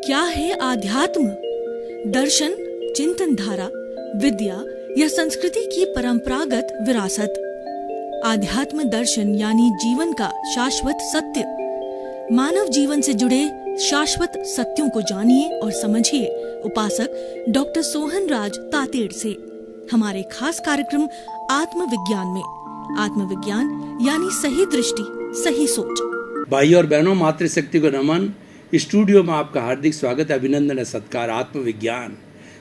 क्या है आध्यात्म? दर्शन, चिंतन धारा, विद्या या संस्कृति की परंपरागत विरासत। आध्यात्म दर्शन यानी जीवन का शाश्वत सत्य। मानव जीवन से जुड़े शाश्वत सत्यों को जानिए और समझिए उपासक डॉक्टर सोहनराज तातेड़ से हमारे खास कार्यक्रम आत्मविज्ञान में। आत्मविज्ञान यानी सही दृष्टि, सही सोच। भाई और बहनों, मातृशक्ति को नमन। स्टूडियो में आपका हार्दिक स्वागत है, अभिनंदन है, सत्कार। आत्मविज्ञान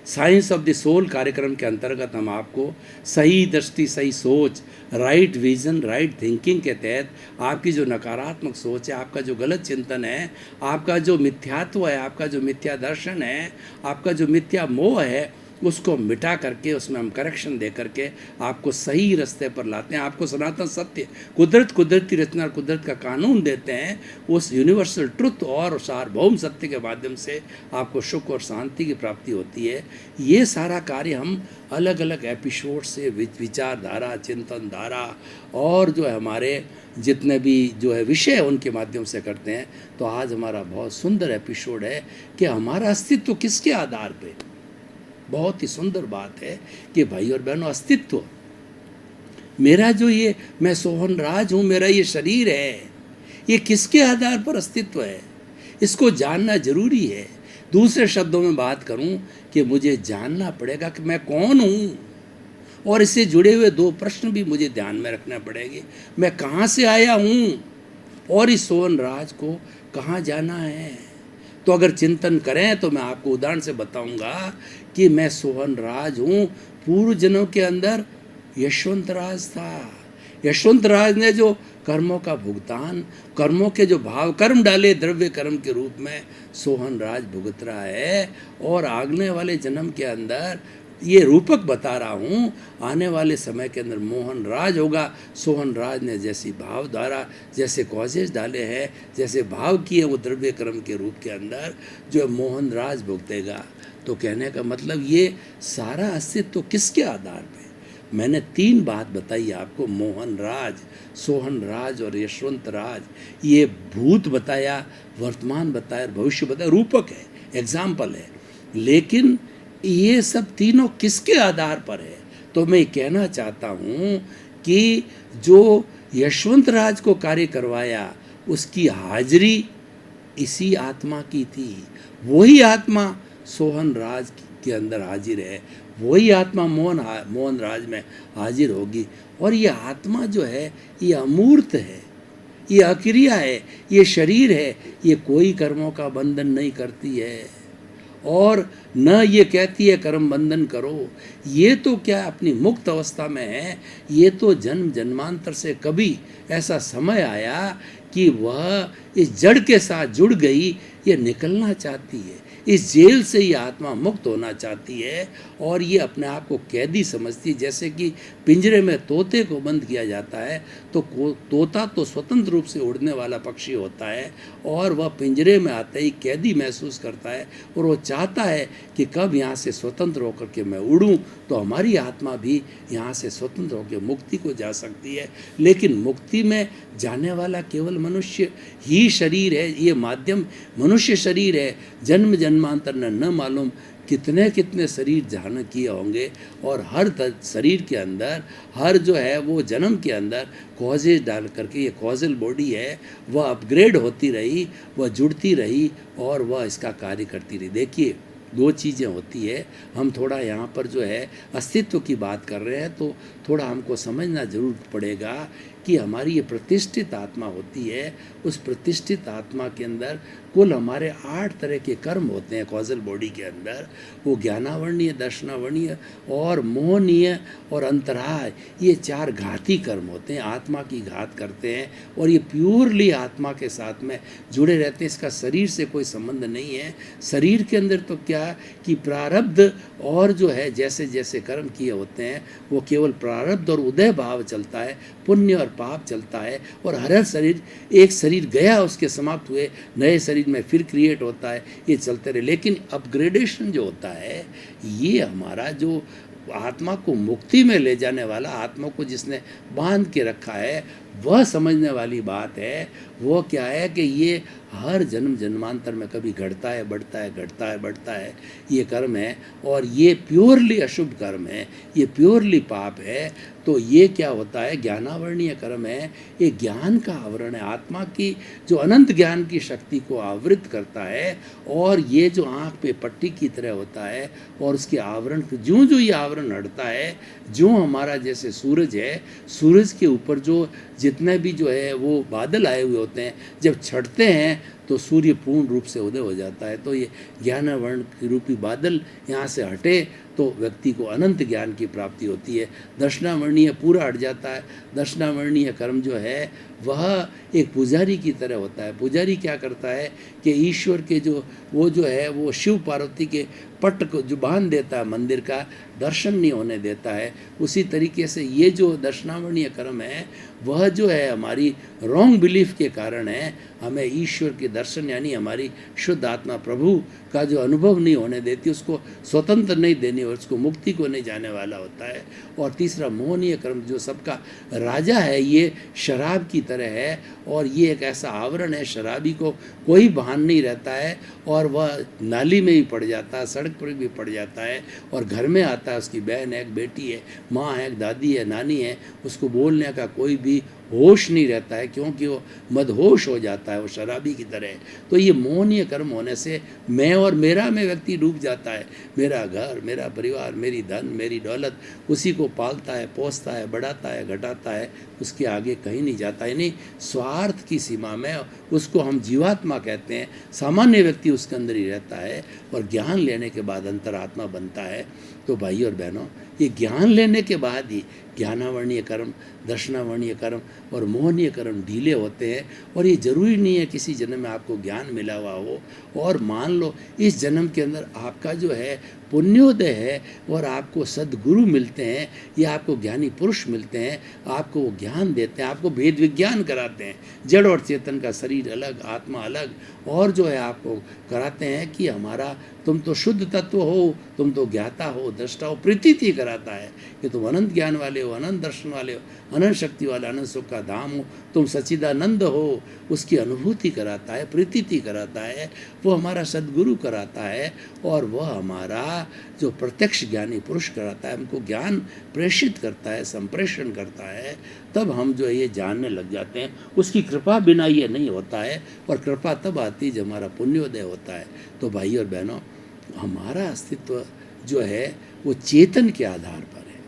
साइंस ऑफ द सोल कार्यक्रम के अंतर्गत हम आपको सही दृष्टि, सही सोच, राइट विजन, राइट थिंकिंग के तहत आपकी जो नकारात्मक सोच है, आपका जो गलत चिंतन है, आपका जो मिथ्यात्व है, आपका जो मिथ्या दर्शन है, आपका जो मिथ्या मोह है, उसको मिटा करके उसमें हम करेक्शन दे करके आपको सही रास्ते पर लाते हैं। आपको सनातन सत्य, कुदरती रचना और कुदरत का कानून देते हैं। उस यूनिवर्सल ट्रुथ और सार्वभौम सत्य के माध्यम से आपको सुख और शांति की प्राप्ति होती है। ये सारा कार्य हम अलग अलग एपिसोड से विचारधारा, चिंतन धारा और जो है हमारे जितने भी जो है विषय उनके माध्यम से करते हैं। तो आज हमारा बहुत सुंदर एपिसोड है कि हमारा अस्तित्व किसके आधार पर। बहुत ही सुंदर बात है कि भाई और बहनों, अस्तित्व मेरा जो ये मैं सोहनराज हूँ, मेरा ये शरीर है, ये किसके आधार पर अस्तित्व है, इसको जानना जरूरी है। दूसरे शब्दों में बात करूँ कि मुझे जानना पड़ेगा कि मैं कौन हूँ, और इससे जुड़े हुए दो प्रश्न भी मुझे ध्यान में रखना पड़ेंगे। मैं कहाँ से आया हूँ और इस सोहनराज को कहाँ जाना है। तो अगर चिंतन करें तो मैं आपको उदाहरण से बताऊंगा कि मैं सोहनराज हूँ। पूर्व जन्म के अंदर यशवंत राज था। यशवंत राज ने जो कर्मों का भुगतान, कर्मों के जो भाव कर्म डाले द्रव्य कर्म के रूप में सोहनराज भुगत रहा है। और आगने वाले जन्म के अंदर ये रूपक बता रहा हूँ, आने वाले समय के अंदर मोहन राज होगा। सोहन राज ने जैसी भाव द्वारा, जैसे कॉजेज डाले हैं, जैसे भाव किए वो द्रव्य कर्म के रूप के अंदर जो मोहन राज भुगतेगा। तो कहने का मतलब ये सारा अस्तित्व किसके आधार पे। मैंने तीन बात बताई आपको, मोहन राज, सोहन राज और यशवंत राज। ये भूत बताया, वर्तमान बताया, भविष्य बताया, रूपक है, एग्जाम्पल है। लेकिन ये सब तीनों किसके आधार पर है। तो मैं कहना चाहता हूँ कि जो यशवंत राज को कार्य करवाया उसकी हाजिरी इसी आत्मा की थी। वही आत्मा सोहन राज के अंदर हाजिर है, वही आत्मा मोहन राज में हाजिर होगी। और ये आत्मा जो है ये अमूर्त है, ये अक्रिया है, ये शरीर है, ये कोई कर्मों का बंधन नहीं करती है और न ये कहती है कर्म बंधन करो। ये तो क्या अपनी मुक्त अवस्था में है। ये तो जन्म जन्मांतर से कभी ऐसा समय आया कि वह इस जड़ के साथ जुड़ गई, ये निकलना चाहती है, इस जेल से ये आत्मा मुक्त होना चाहती है और ये अपने आप को कैदी समझती है। जैसे कि पिंजरे में तोते को बंद किया जाता है तो तोता तो स्वतंत्र रूप से उड़ने वाला पक्षी होता है और वह पिंजरे में आते ही कैदी महसूस करता है और वो चाहता है कि कब यहाँ से स्वतंत्र होकर के मैं उड़ूँ। तो हमारी आत्मा भी यहाँ से स्वतंत्र होकर मुक्ति को जा सकती है। लेकिन मुक्ति में जाने वाला केवल मनुष्य ही शरीर है, ये माध्यम मनुष्य शरीर है। जन्म जन्मांतर ने न मालूम कितने कितने शरीर धारण किए होंगे और हर शरीर के अंदर, हर जो है वो जन्म के अंदर कॉजेज डाल करके ये कॉजल बॉडी है वह अपग्रेड होती रही, वह जुड़ती रही और वह इसका कार्य करती रही। देखिए दो चीज़ें होती है। हम थोड़ा यहाँ पर जो है अस्तित्व की बात कर रहे हैं तो थोड़ा हमको समझना जरूर पड़ेगा कि हमारी ये प्रतिष्ठित आत्मा होती है। उस प्रतिष्ठित आत्मा के अंदर कुल हमारे 8 तरह के कर्म होते हैं कॉजल बॉडी के अंदर। वो ज्ञानावर्णीय, दर्शनावर्णीय और मोहनीय और अंतराय, ये 4 घाती कर्म होते हैं। आत्मा की घात करते हैं और ये प्योरली आत्मा के साथ में जुड़े रहते हैं। इसका शरीर से कोई संबंध नहीं है। शरीर के अंदर तो क्या कि प्रारब्ध और जो है जैसे जैसे कर्म किए होते हैं वो केवल प्रारब्ध और उदय भाव चलता है, पुण्य और पाप चलता है। और हर शरीर, एक शरीर गया उसके समाप्त हुए, नए शरीर में फिर क्रिएट होता है, ये चलते रहे। लेकिन अपग्रेडेशन जो होता है ये हमारा जो आत्मा को मुक्ति में ले जाने वाला, आत्मा को जिसने बांध के रखा है वह समझने वाली बात है। वो क्या है कि ये हर जन्म जन्मांतर में कभी घटता है, बढ़ता है, घटता है, बढ़ता है, ये कर्म है। और ये प्योरली अशुभ कर्म है, ये प्योरली पाप है। तो ये क्या होता है, ज्ञानावरणीय कर्म है, ये ज्ञान का आवरण है, आत्मा की जो अनंत ज्ञान की शक्ति को आवृत करता है। और ये जो आँख पे पट्टी की तरह होता है, और उसके आवरण ज्यों ज्यों ये आवरण हटता है, जो हमारा जैसे सूरज है, सूरज के ऊपर जो जितने भी जो है वो बादल आए हुए होते हैं, जब छटते हैं तो सूर्य पूर्ण रूप से उदय हो जाता है। तो ये ज्ञानावरण की रूपी बादल यहाँ से हटे तो व्यक्ति को अनंत ज्ञान की प्राप्ति होती है। दर्शनावर्णीय पूरा हट जाता है। दर्शनावर्णीय कर्म जो है वह एक पुजारी की तरह होता है। पुजारी क्या करता है कि ईश्वर के जो है वो शिव पार्वती के पट को जो बांध देता है, मंदिर का दर्शन नहीं होने देता है। उसी तरीके से ये जो दर्शनावर्णीय कर्म है वह जो है हमारी रॉन्ग बिलीफ के कारण है, हमें ईश्वर के दर्शन यानी हमारी शुद्ध आत्मा प्रभु का जो अनुभव नहीं होने देती, उसको स्वतंत्र नहीं देनी और उसको मुक्ति को नहीं जाने वाला होता है। और तीसरा मोहनीय कर्म जो सबका राजा है, ये शराब की तरह है। और ये एक ऐसा आवरण है, शराबी को कोई भान नहीं रहता है और वह नाली में ही पड़ जाता है, सड़क पर भी पड़ जाता है। और घर में आता है, उसकी बहन है, एक बेटी है, माँ है, एक दादी है, नानी है, उसको बोलने का कोई भी होश नहीं रहता है, क्योंकि वो मदहोश हो जाता है, वो शराबी की तरह। तो ये मोहनीय कर्म होने से मैं और मेरा में व्यक्ति डूब जाता है। मेरा घर, मेरा परिवार, मेरी धन, मेरी दौलत, उसी को पालता है, पोसता है, बढ़ाता है, घटाता है, उसके आगे कहीं नहीं जाता। यानी स्वार्थ की सीमा में उसको हम जीवात्मा कहते हैं। सामान्य व्यक्ति उसके अंदर ही रहता है और ज्ञान लेने के बाद अंतरात्मा बनता है। तो भाई और बहनों, ये ज्ञान लेने के बाद ही ज्ञानावर्णीय कर्म, दर्शनावर्णीय कर्म और मोहनीय कर्म ढीले होते हैं। और ये जरूरी नहीं है किसी जन्म में आपको ज्ञान मिला हुआ हो, और मान लो इस जन्म के अंदर आपका जो है पुण्योदय है और आपको सद्गुरु मिलते हैं या आपको ज्ञानी पुरुष मिलते हैं, आपको वो ज्ञान देते हैं, आपको भेद विज्ञान कराते हैं, जड़ और चेतन का शरीर अलग, आत्मा अलग, और जो है आपको कराते हैं कि हमारा तुम तो शुद्ध तत्व हो, तुम तो ज्ञाता हो, दृष्टा हो, प्रतीति कराता है कि तुम अनंत ज्ञान वाले हो, अनंत दर्शन वाले हो, अनंत शक्ति वाले, अनंत सुख का धाम हो, तुम सच्चिदानंद हो, उसकी अनुभूति कराता है, प्रतीति कराता है, वो हमारा सद्गुरु कराता है। और वह हमारा जो प्रत्यक्ष ज्ञानी पुरुष कराता है, हमको ज्ञान प्रेषित करता है, संप्रेषण करता है, तब हम जो है ये जानने लग जाते हैं। उसकी कृपा बिना ये नहीं होता है, और कृपा तब आती है जब हमारा पुण्योदय होता है। तो भाई और बहनों, हमारा अस्तित्व जो है वो चेतन के आधार पर है।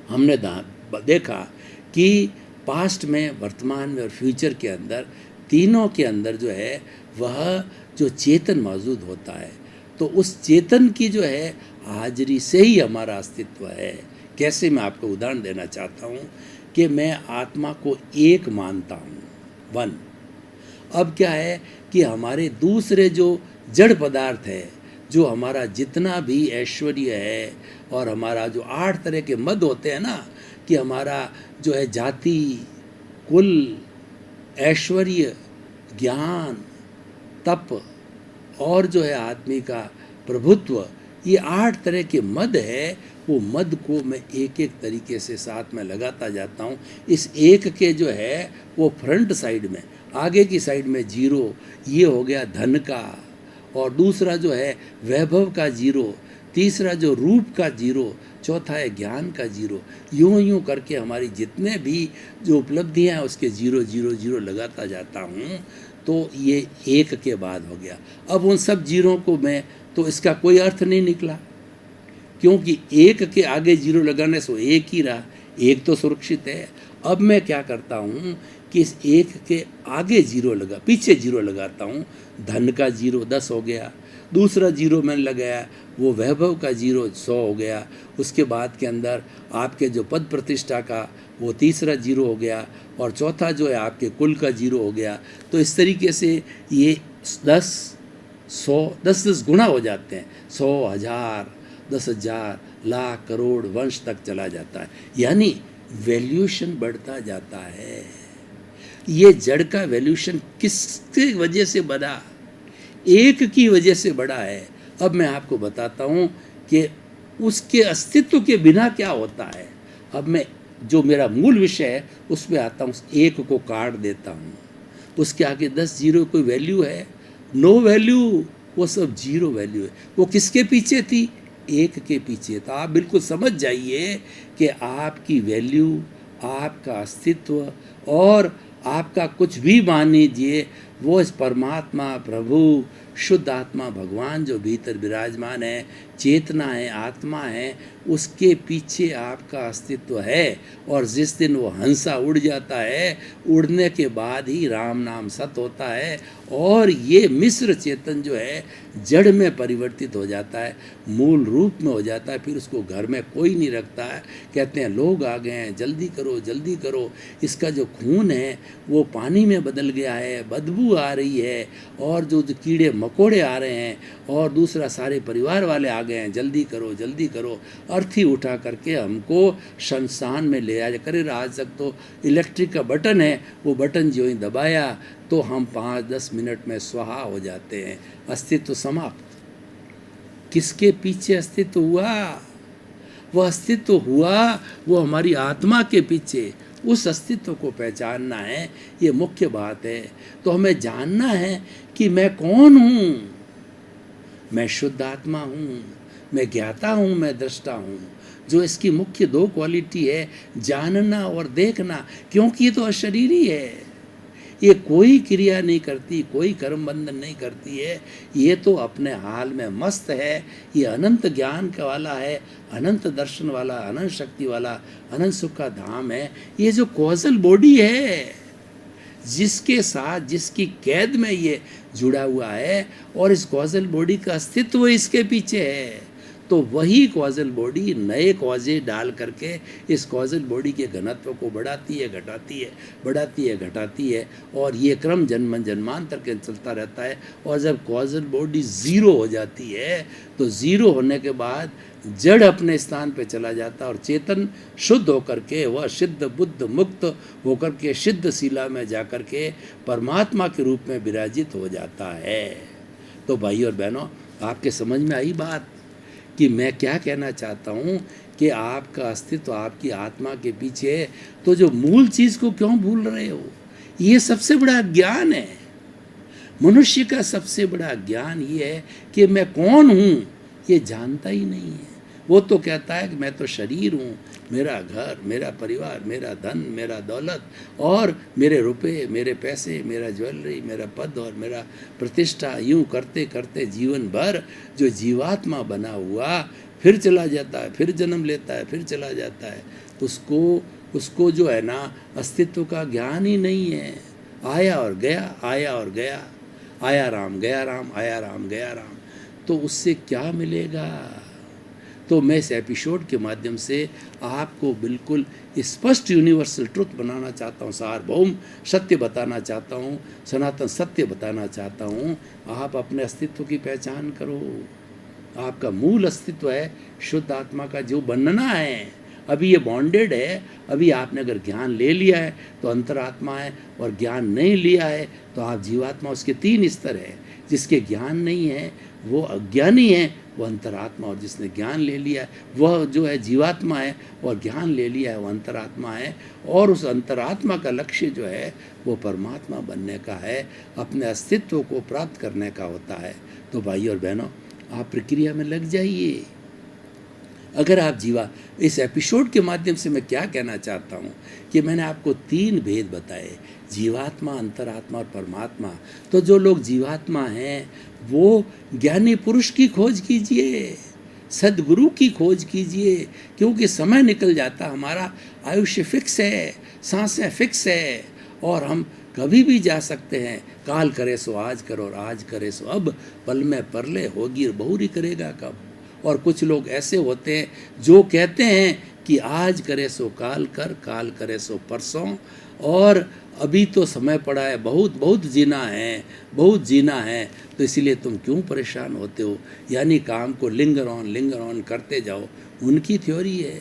हमने देखा कि पास्ट में, वर्तमान में और फ्यूचर के अंदर, तीनों के अंदर जो है वह जो चेतन मौजूद होता है। तो उस चेतन की जो है हाजिरी से ही हमारा अस्तित्व है। कैसे, मैं आपको उदाहरण देना चाहता हूँ कि मैं आत्मा को एक मानता हूँ, वन। अब क्या है कि हमारे दूसरे जो जड़ पदार्थ है, जो हमारा जितना भी ऐश्वर्य है, और हमारा जो 8 तरह के मद होते हैं ना, कि हमारा जो है जाति, कुल, ऐश्वर्य, ज्ञान, तप और जो है आदमी का प्रभुत्व, ये 8 तरह के मद है। वो मद को मैं एक एक तरीके से साथ में लगाता जाता हूँ। इस एक के जो है वो फ्रंट साइड में, आगे की साइड में 0, ये हो गया धन का, और दूसरा जो है वैभव का 0, तीसरा जो रूप का 0, चौथा है ज्ञान का 0। यूं यूं करके हमारी जितने भी जो उपलब्धियाँ हैं उसके 0 0 0 लगाता जाता हूँ। तो ये एक के बाद हो गया। अब उन सब 0 को मैं, तो इसका कोई अर्थ नहीं निकला, क्योंकि एक के आगे 0 लगाने से एक ही रहा, एक तो सुरक्षित है। अब मैं क्या करता हूँ कि इस एक के आगे 0 पीछे 0 लगाता हूँ। धन का 0 10 हो गया, दूसरा 0 मैंने लगाया वो वैभव का 0 100 हो गया, उसके बाद के अंदर आपके जो पद प्रतिष्ठा का वो तीसरा 0 हो गया, और चौथा जो है आपके कुल का 0 हो गया। तो इस तरीके से ये 10 100 10 गुना हो जाते हैं, 100 1000 10,000 लाख करोड़ वंश तक चला जाता है। यानी वैल्यूएशन बढ़ता जाता है। ये जड़ का वैल्यूएशन किसकी वजह से बढ़ा? एक की वजह से बढ़ा है। अब मैं आपको बताता हूँ कि उसके अस्तित्व के बिना क्या होता है। अब मैं जो मेरा मूल विषय है उसमें आता हूँ, एक को काट देता हूँ, उसके आगे 10 जीरो कोई वैल्यू है? नो वैल्यू, वो सब जीरो वैल्यू है। वो किसके पीछे थी? एक के पीछे। तो आप बिल्कुल समझ जाइए कि आपकी वैल्यू, आपका अस्तित्व और आपका कुछ भी मान लीजिए, वो इस परमात्मा, प्रभु, शुद्ध आत्मा, भगवान जो भीतर विराजमान है, चेतना है, आत्मा है, उसके पीछे आपका अस्तित्व है। और जिस दिन वो हंसा उड़ जाता है, उड़ने के बाद ही राम नाम सत होता है और ये मिश्र चेतन जो है जड़ में परिवर्तित हो जाता है, मूल रूप में हो जाता है। फिर उसको घर में कोई नहीं रखता है। कहते हैं लोग आ गए हैं, जल्दी करो जल्दी करो, इसका जो खून है वो पानी में बदल गया है, बदबू आ रही है, और जो कीड़े मकोड़े आ रहे हैं, और दूसरा सारे परिवार वाले आ गए हैं, जल्दी करो जल्दी करो। अर्थी उठा करके हमको शमशान में ले आया करे। आज तक तो इलेक्ट्रिक का बटन है, वो बटन जो ही दबाया तो हम 5-10 मिनट में स्वाहा हो जाते हैं, अस्तित्व समाप्त। किसके पीछे अस्तित्व हुआ? वो अस्तित्व हुआ वो हमारी आत्मा के पीछे। उस अस्तित्व को पहचानना है, ये मुख्य बात है। तो हमें जानना है कि मैं कौन हूँ। मैं शुद्ध आत्मा हूँ, मैं ज्ञाता हूँ, मैं दृष्टा हूँ। जो इसकी मुख्य 2 क्वालिटी है, जानना और देखना, क्योंकि ये तो अशरीरी है, ये कोई क्रिया नहीं करती, कोई कर्म बंधन नहीं करती है, ये तो अपने हाल में मस्त है। ये अनंत ज्ञान का वाला है, अनंत दर्शन वाला, अनंत शक्ति वाला, अनंत सुख का धाम है। ये जो कॉजल बॉडी है, जिसके साथ, जिसकी कैद में ये जुड़ा हुआ है, और इस कॉजल बॉडी का अस्तित्व इसके पीछे है, तो वही कॉजल बॉडी नए कॉजे डाल करके इस कॉजल बॉडी के घनत्व को बढ़ाती है, घटाती है, बढ़ाती है, घटाती है, और ये क्रम जन्म जन्मांतर के चलता रहता है। और जब कॉजल बॉडी ज़ीरो हो जाती है, तो ज़ीरो होने के बाद जड़ अपने स्थान पे चला जाता है, और चेतन शुद्ध होकर के, वह सिद्ध बुद्ध मुक्त होकर के सिद्ध शिला में जाकर के परमात्मा के रूप में विराजित हो जाता है। तो भाई और बहनों, आपके समझ में आई बात कि मैं क्या कहना चाहता हूँ कि आपका अस्तित्व आपकी आत्मा के पीछे है। तो जो मूल चीज़ को क्यों भूल रहे हो? ये सबसे बड़ा ज्ञान है। मनुष्य का सबसे बड़ा ज्ञान ये है कि मैं कौन हूँ, ये जानता ही नहीं है। वो तो कहता है कि मैं तो शरीर हूँ, मेरा घर, मेरा परिवार, मेरा धन, मेरा दौलत, और मेरे रुपए, मेरे पैसे, मेरा ज्वेलरी, मेरा पद और मेरा प्रतिष्ठा, यूँ करते करते जीवन भर जो जीवात्मा बना हुआ फिर चला जाता है, फिर जन्म लेता है, फिर चला जाता है। उसको जो है ना, अस्तित्व का ज्ञान ही नहीं है। आया और गया, आया और गया, आया राम गया राम, आया राम गया राम। तो उससे क्या मिलेगा? तो मैं इस एपिसोड के माध्यम से आपको बिल्कुल स्पष्ट यूनिवर्सल ट्रुथ बनाना चाहता हूँ, सार्वभौम सत्य बताना चाहता हूँ, सनातन सत्य बताना चाहता हूँ। आप अपने अस्तित्व की पहचान करो। आपका मूल अस्तित्व है शुद्ध आत्मा का, जो बनना है। अभी ये बॉन्डेड है। अभी आपने अगर ज्ञान ले लिया है तो अंतरात्मा है, और ज्ञान नहीं लिया है तो आप जीवात्मा। उसके 3 स्तर है। जिसके ज्ञान नहीं है वो अज्ञानी है, वो अंतरात्मा, और जिसने ज्ञान ले लिया है वह जो है जीवात्मा है, और ज्ञान ले लिया है वो अंतरात्मा है। और उस अंतरात्मा का लक्ष्य जो है वो परमात्मा बनने का है, अपने अस्तित्व को प्राप्त करने का होता है। तो भाई और बहनों, आप प्रक्रिया में लग जाइए। अगर आप इस एपिसोड के माध्यम से मैं क्या कहना चाहता हूँ कि मैंने आपको 3 भेद बताए, जीवात्मा, अंतरात्मा और परमात्मा। तो जो लोग जीवात्मा हैं वो ज्ञानी पुरुष की खोज कीजिए, सद्गुरु की खोज कीजिए, क्योंकि समय निकल जाता, हमारा आयुष्य फिक्स है, सांसें फिक्स है, और हम कभी भी जा सकते हैं। काल करे सो आज करो, और आज करे सो अब, पल में परले होगी बहुरी करेगा कब। और कुछ लोग ऐसे होते हैं जो कहते हैं कि आज करे सो काल कर, काल करे सो परसों, और अभी तो समय पड़ा है, बहुत बहुत जीना है, बहुत जीना है, तो इसीलिए तुम क्यों परेशान होते हो। यानी काम को लिंगर ऑन करते जाओ, उनकी थ्योरी है।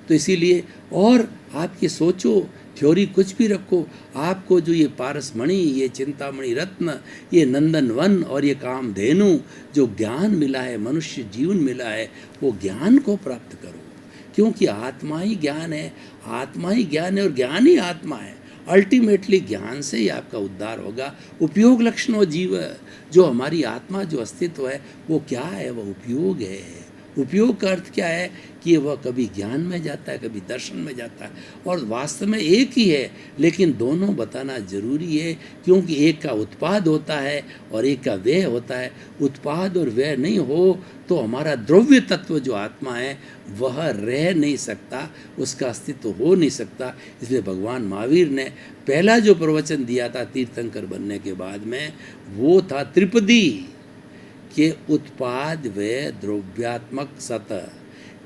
तो इसीलिए, और आपकी सोचो, थ्योरी कुछ भी रखो, आपको जो ये पारसमणि, ये चिंतामणि रत्न, ये नंदन वन और ये कामधेनु जो ज्ञान मिला है, मनुष्य जीवन मिला है, वो ज्ञान को प्राप्त करो। क्योंकि आत्मा ही ज्ञान है, आत्मा ही ज्ञान है और ज्ञान ही आत्मा है। अल्टीमेटली ज्ञान से ही आपका उद्धार होगा। उपयोग लक्षणों जीव, जो हमारी आत्मा जो अस्तित्व है वो क्या है, वह उपयोग है। उपयोग का अर्थ क्या है कि वह कभी ज्ञान में जाता है, कभी दर्शन में जाता है, और वास्तव में एक ही है, लेकिन दोनों बताना जरूरी है, क्योंकि एक का उत्पाद होता है और एक का व्यय होता है। उत्पाद और व्यय नहीं हो तो हमारा द्रव्य तत्व जो आत्मा है वह रह नहीं सकता, उसका अस्तित्व हो नहीं सकता। इसलिए भगवान महावीर ने पहला जो प्रवचन दिया था तीर्थंकर बनने के बाद में, वो था त्रिपदी के उत्पाद व द्रव्यात्मक सतह।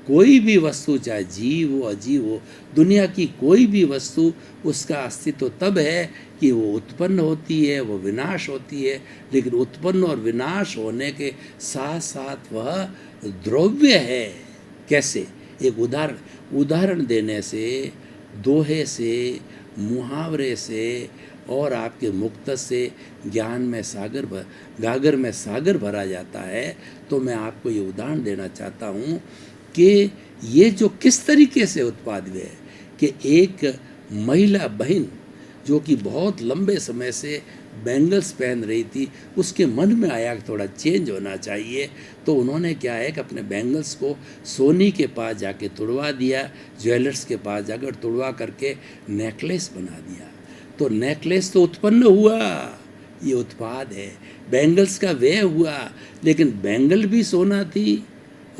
कोई भी वस्तु, चाहे जीव हो अजीव हो, दुनिया की कोई भी वस्तु, उसका अस्तित्व तब है कि वो उत्पन्न होती है, वो विनाश होती है, लेकिन उत्पन्न और विनाश होने के साथ साथ वह द्रव्य है। कैसे? एक उदाहरण देने से, दोहे से, मुहावरे से और आपके मुक्त से ज्ञान में गागर में सागर भरा जाता है। तो मैं आपको ये उदाहरण देना चाहता हूँ कि ये जो किस तरीके से उत्पाद हुए है कि एक महिला बहन जो कि बहुत लंबे समय से बैंगल्स पहन रही थी, उसके मन में आया कि थोड़ा चेंज होना चाहिए, तो उन्होंने क्या है कि अपने बैंगल्स को सोनी के पास जाके तुड़वा दिया, ज्वेलर्स के पास जाकर तुड़वा करके नेकलेस बना दिया। तो नेकलेस तो उत्पन्न हुआ, ये उत्पाद है। बैंगल्स का व्यय हुआ, लेकिन बैंगल भी सोना थी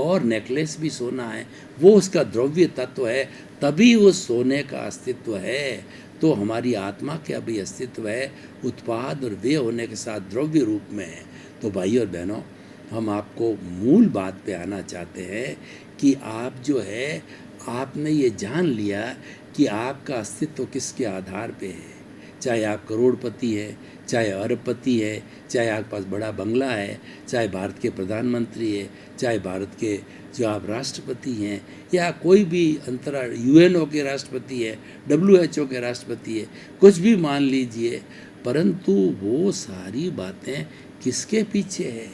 और नेकलेस भी सोना है, वो उसका द्रव्य तत्व है, तभी उस सोने का अस्तित्व है। तो हमारी आत्मा का भी अस्तित्व है, उत्पाद और व्यय होने के साथ द्रव्य रूप में है। तो भाइयों और बहनों, हम आपको मूल बात पे आना चाहते हैं कि आप जो है, आपने ये जान लिया कि आपका अस्तित्व किसके आधार पे है। चाहे आप करोड़पति है, चाहे अरबपति है, चाहे आपके पास बड़ा बंगला है, चाहे भारत के प्रधानमंत्री है, चाहे भारत के जो आप राष्ट्रपति हैं, या कोई भी यूएनओ के राष्ट्रपति है, WHO के राष्ट्रपति है, कुछ भी मान लीजिए, परंतु वो सारी बातें किसके पीछे है?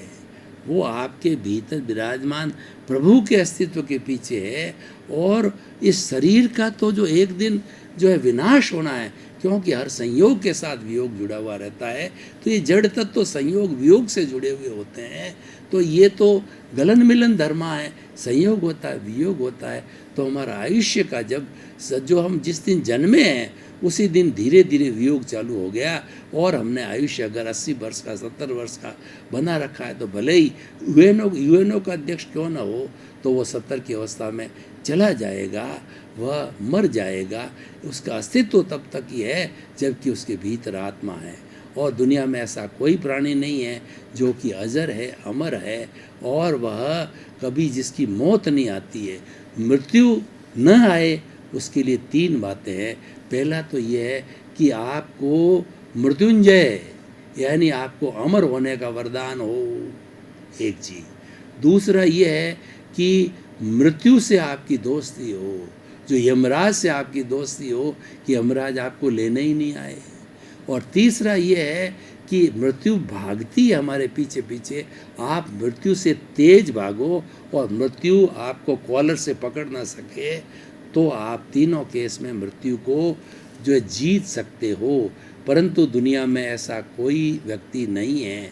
वो आपके भीतर विराजमान प्रभु के अस्तित्व के पीछे है। और इस शरीर का तो जो एक दिन जो है विनाश होना है, क्योंकि हर संयोग के साथ वियोग जुड़ा हुआ रहता है। तो ये जड़ तत्व तो संयोग वियोग से जुड़े हुए होते हैं। तो ये तो गलन मिलन धर्मा है, संयोग होता है, वियोग होता है। तो हमारा आयुष्य का जो हम जिस दिन जन्मे हैं उसी दिन धीरे धीरे वियोग चालू हो गया, और हमने आयुष्य अगर 80 वर्ष का 70 वर्ष का बना रखा है, तो भले ही यूएनओ का अध्यक्ष क्यों ना हो, तो वो 70 की अवस्था में चला जाएगा, वह मर जाएगा। उसका अस्तित्व तब तक ही है जबकि उसके भीतर आत्मा है। और दुनिया में ऐसा कोई प्राणी नहीं है जो कि अजर है, अमर है, और वह कभी जिसकी मौत नहीं आती है, मृत्यु न आए, उसके लिए 3 बातें हैं। पहला तो ये है कि आपको मृत्युंजय यानी आपको अमर होने का वरदान हो, एक चीज़। दूसरा ये है कि मृत्यु से आपकी दोस्ती हो, जो यमराज से आपकी दोस्ती हो कि यमराज आपको लेने ही नहीं आए। और तीसरा ये है कि मृत्यु भागती है हमारे पीछे पीछे, आप मृत्यु से तेज भागो और मृत्यु आपको कॉलर से पकड़ ना सके, तो आप तीनों केस में मृत्यु को जो है जीत सकते हो। परंतु दुनिया में ऐसा कोई व्यक्ति नहीं है।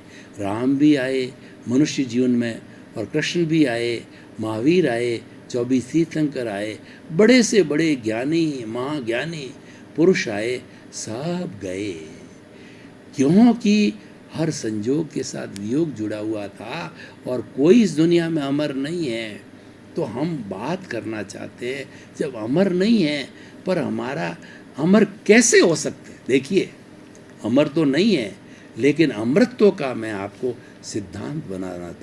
राम भी आए मनुष्य जीवन में, और कृष्ण भी आए, महावीर आए, 24 तीर्थंकर आए, बड़े से बड़े ज्ञानी महाज्ञानी पुरुष आए, सब गए, क्योंकि हर संजोग के साथ वियोग जुड़ा हुआ था और कोई इस दुनिया में अमर नहीं है। तो हम बात करना चाहते हैं, जब अमर नहीं है पर हमारा अमर कैसे हो सकते हैं? देखिए, अमर तो नहीं है, लेकिन अमृतत्व का मैं आपको सिद्धांत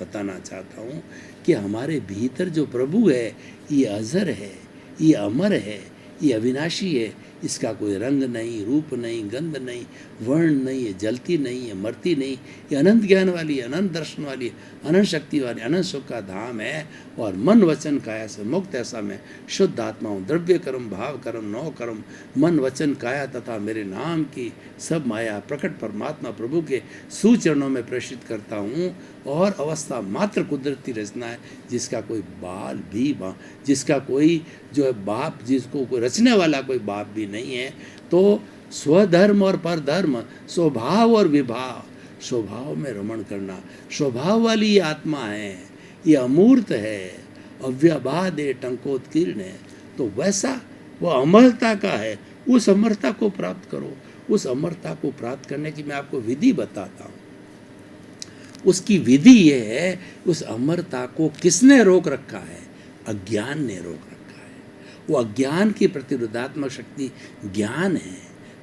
बताना चाहता हूँ कि हमारे भीतर जो प्रभु है, ये अजर है, ये अमर है, ये अविनाशी है, इसका कोई रंग नहीं, रूप नहीं, गंध नहीं, वर्ण नहीं, ये जलती नहीं है, मरती नहीं, ये अनंत ज्ञान वाली, अनंत दर्शन वाली, अनंत शक्ति वाली, अनंत सुख का धाम है। और मन वचन काया से मुक्त ऐसा मैं शुद्ध आत्मा हूँ। द्रव्य कर्म, भाव कर्म, नौ कर्म, मन वचन काया तथा मेरे नाम की सब माया प्रकट परमात्मा प्रभु के सुचरणों में प्रेषित करता हूँ। और अवस्था मात्र कुदरती रचना है, जिसका कोई बाल भी जिसका कोई जो है बाप, जिसको कोई रचने वाला कोई बाप भी नहीं है। तो स्वधर्म और परधर्म, स्वभाव और विभाव, स्वभाव में रमण करना, स्वभाव वाली ये आत्मा है, ये अमूर्त है, अव्यबाद है, टंकोत्कीर्ण है। तो वैसा वह अमरता का है, उस अमरता को प्राप्त करो। उस अमरता को प्राप्त करने की मैं आपको विधि बताता हूँ। उसकी विधि ये है, उस अमरता को किसने रोक रखा है? अज्ञान ने रोक रखा है। वो अज्ञान की प्रतिरोधात्मक शक्ति ज्ञान है।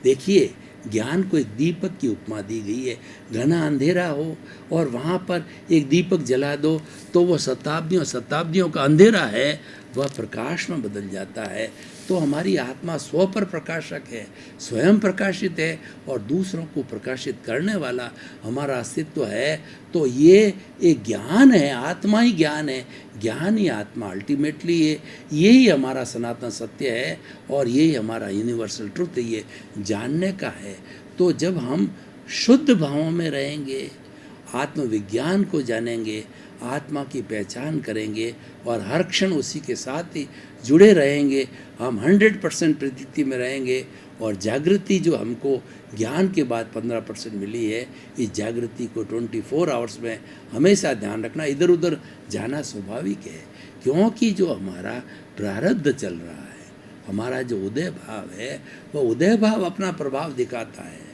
देखिए, ज्ञान को एक दीपक की उपमा दी गई है। घना अंधेरा हो और वहाँ पर एक दीपक जला दो तो वो शताब्दियों का अंधेरा है वह प्रकाश में बदल जाता है। तो हमारी आत्मा स्व पर प्रकाशक है, स्वयं प्रकाशित है और दूसरों को प्रकाशित करने वाला हमारा अस्तित्व है। तो ये एक ज्ञान है, आत्मा ही ज्ञान है, ज्ञान ही आत्मा अल्टीमेटली है। यही हमारा सनातन सत्य है और यही हमारा यूनिवर्सल ट्रुथ है, ये जानने का है। तो जब हम शुद्ध भावों में रहेंगे, आत्मविज्ञान को जानेंगे, आत्मा की पहचान करेंगे और हर क्षण उसी के साथ ही जुड़े रहेंगे, हम 100% प्रतीति में रहेंगे। और जागृति जो हमको ज्ञान के बाद 15% मिली है, इस जागृति को 24 आवर्स में हमेशा ध्यान रखना। इधर उधर जाना स्वाभाविक है, क्योंकि जो हमारा प्रारब्ध चल रहा है, हमारा जो उदय भाव है, वह उदय भाव अपना प्रभाव दिखाता है।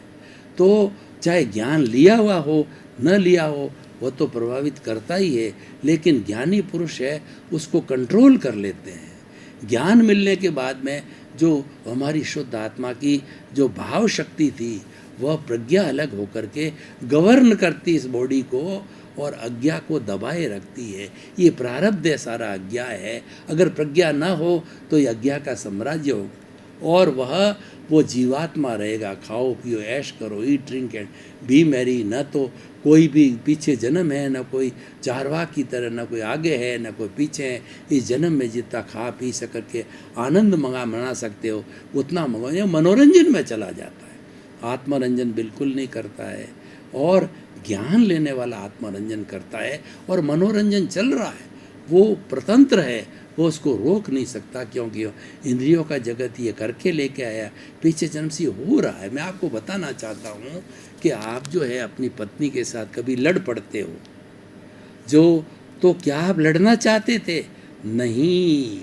तो चाहे ज्ञान लिया हुआ हो न लिया हो, वह तो प्रभावित करता ही है, लेकिन ज्ञानी पुरुष है उसको कंट्रोल कर लेते हैं। ज्ञान मिलने के बाद में जो हमारी शुद्ध आत्मा की जो भाव शक्ति थी, वह प्रज्ञा अलग होकर के गवर्न करती इस बॉडी को और अज्ञा को दबाए रखती है। ये प्रारब्ध है, सारा अज्ञा है। अगर प्रज्ञा न हो तो ये अज्ञा का साम्राज्य होगा और वो जीवात्मा रहेगा। खाओ पियो ऐश करो, eat drink and B Mary. न तो कोई भी पीछे जन्म है, न कोई चारवाक की तरह, न कोई आगे है न कोई पीछे है। इस जन्म में जितना खा पी सकर के आनंद मना सकते हो उतना मंगाओ। मनोरंजन में चला जाता है, आत्मरंजन बिल्कुल नहीं करता है। और ज्ञान लेने वाला आत्मरंजन करता है और मनोरंजन चल रहा है, वो प्रतंत्र है, वो उसको रोक नहीं सकता, क्योंकि इंद्रियों का जगत ये करके लेके आया, पीछे जन्म से हो रहा है। मैं आपको बताना चाहता हूँ कि आप जो है अपनी पत्नी के साथ कभी लड़ पड़ते हो तो क्या आप लड़ना चाहते थे? नहीं,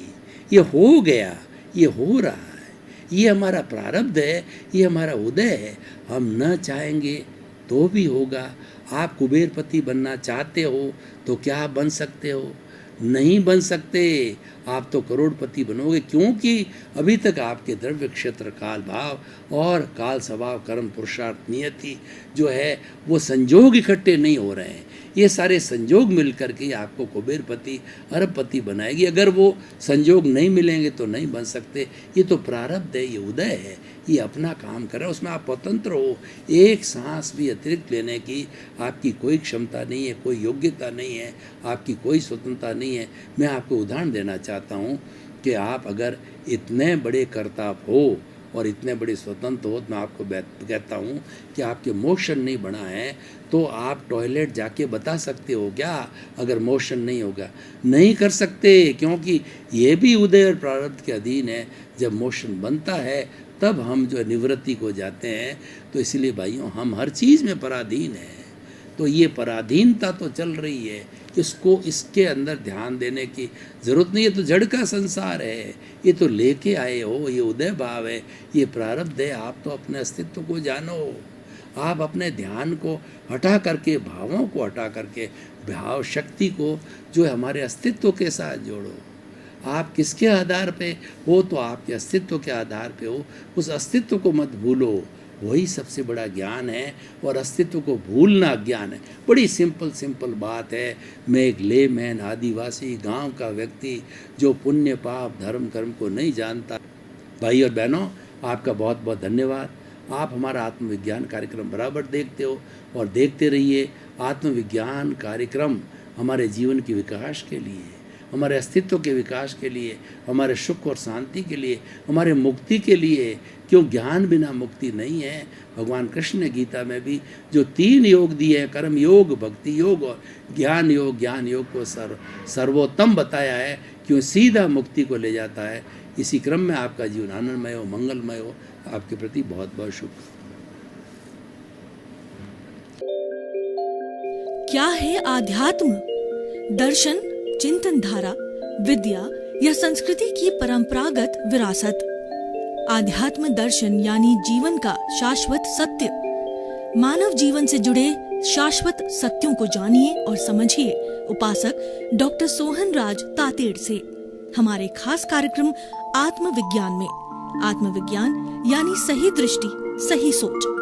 ये हो गया, ये हो रहा है, ये हमारा प्रारब्ध है, ये हमारा उदय है। हम न चाहेंगे तो भी होगा। आप कुबेरपति बनना चाहते हो तो क्या आप बन सकते हो? नहीं बन सकते। आप तो करोड़पति बनोगे, क्योंकि अभी तक आपके द्रव्य क्षेत्र काल भाव और काल स्वभाव कर्म पुरुषार्थ नियति जो है वो संजोग इकट्ठे नहीं हो रहे हैं। ये सारे संजोग मिल करके आपको कुबेरपति अरबपति बनाएगी। अगर वो संजोग नहीं मिलेंगे तो नहीं बन सकते। ये तो प्रारब्ध है, ये उदय है, ये अपना काम कर रहा है, उसमें आप स्वतंत्र हो। एक सांस भी अतिरिक्त लेने की आपकी कोई क्षमता नहीं है, कोई योग्यता नहीं है, आपकी कोई स्वतंत्रता नहीं है। मैं आपको उदाहरण देना चाहता हूँ कि आप अगर इतने बड़े कर्ता हो और इतने बड़े स्वतंत्र हो, तो मैं आपको कहता हूँ कि आपके मोशन नहीं बना है तो आप टॉयलेट जाके बता सकते हो क्या? अगर मोशन नहीं होगा, नहीं कर सकते, क्योंकि ये भी उदय और प्रारब्ध के अधीन है। जब मोशन बनता है तब हम जो निवृत्ति को जाते हैं। तो इसलिए भाइयों, हम हर चीज़ में पराधीन हैं। तो ये पराधीनता तो चल रही है, इसको इसके अंदर ध्यान देने की ज़रूरत नहीं है। तो जड़ का संसार है, ये तो लेके आए हो, ये उदय भाव है, ये प्रारब्ध है। आप तो अपने अस्तित्व को जानो, आप अपने ध्यान को हटा करके, भावों को हटा करके भाव शक्ति को जो है हमारे अस्तित्व के साथ जोड़ो। आप किसके आधार पे हो? तो आपके अस्तित्व के आधार पे हो। उस अस्तित्व को मत भूलो, वही सबसे बड़ा ज्ञान है। और अस्तित्व को भूलना ज्ञान है। बड़ी सिंपल बात है। मैं एक लेमैन, आदिवासी गांव का व्यक्ति जो पुण्य पाप धर्म कर्म को नहीं जानता, भाई और बहनों, आपका बहुत बहुत धन्यवाद। आप हमारा आत्मविज्ञान कार्यक्रम बराबर देखते हो और देखते रहिए। आत्मविज्ञान कार्यक्रम हमारे जीवन के विकास के लिए, हमारे अस्तित्व के विकास के लिए, हमारे सुख और शांति के लिए, हमारे मुक्ति के लिए। क्यों ज्ञान बिना मुक्ति नहीं है। भगवान कृष्ण ने गीता में भी जो 3 योग दिए हैं, कर्म योग, भक्ति योग और ज्ञान योग को सर्वोत्तम बताया है, क्यों सीधा मुक्ति को ले जाता है। इसी क्रम में आपका जीवन आनंदमय हो, मंगलमय हो। आपके प्रति बहुत बहुत शुभ। क्या है आध्यात्म? दर्शन, चिंतन धारा, विद्या या संस्कृति की परंपरागत विरासत। आध्यात्म दर्शन यानी जीवन का शाश्वत सत्य। मानव जीवन से जुड़े शाश्वत सत्यों को जानिए और समझिए उपासक डॉक्टर सोहन राज तातेड़ से हमारे खास कार्यक्रम आत्मविज्ञान में। आत्मविज्ञान यानी सही दृष्टि, सही सोच।